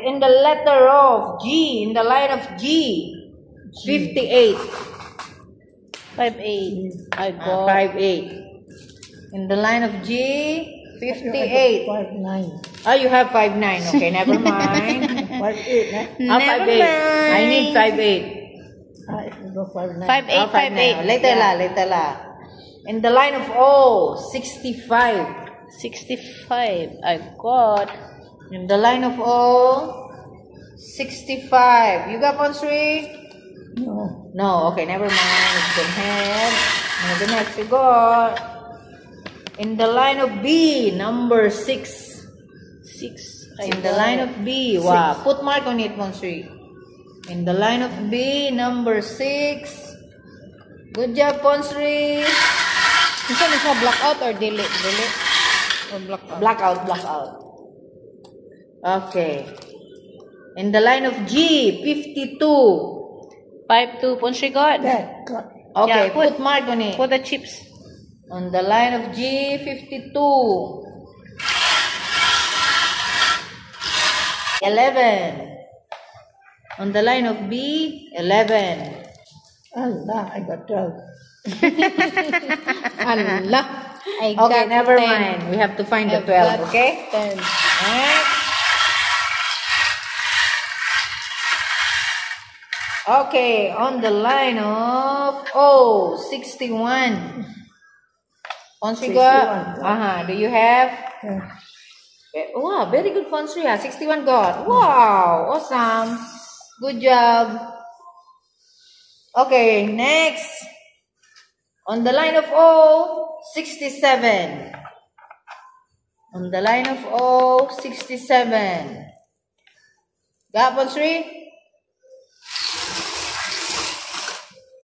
in the letter of G, in the line of G, 58. 5-8. I got 5-8. In the line of G, 58. 5-9. Oh, you have 5-9. Okay, never mind. 5-8, eh? Never 5-8. mind. I need 5-8. I go 5-9. 5-8, 5-8. Later la. In the line of O, 65. 65. I got In the line of O, 65. You got Ponsri? No. No. Okay, never mind. It's been had. Now the next you got. In the line of B, number 6. 6. In the line of B. Wow. Put mark on it, Ponsri. In the line of B, number 6. Good job, Ponsri. Isa na siya blackout or delete? Delete or blackout? Blackout. Okay. In the line of G, 52. 5-2. Ponsri got. That got. Okay, Yeah, put mark on it. Put the chips. On the line of G, 52. 11. On the line of B, 11. Allah, I got 12. Allah. I Okay, got never 10. mind. We have to find the I've 12, got okay? 10. Next. Okay, on the line of O, 61. Ponsri got? 61. Do you have? Yeah. Wow, very good Ponsri. 61 got. Wow, awesome. Good job. Okay, next. On the line of O, 67. On the line of O, 67. Got Ponsri?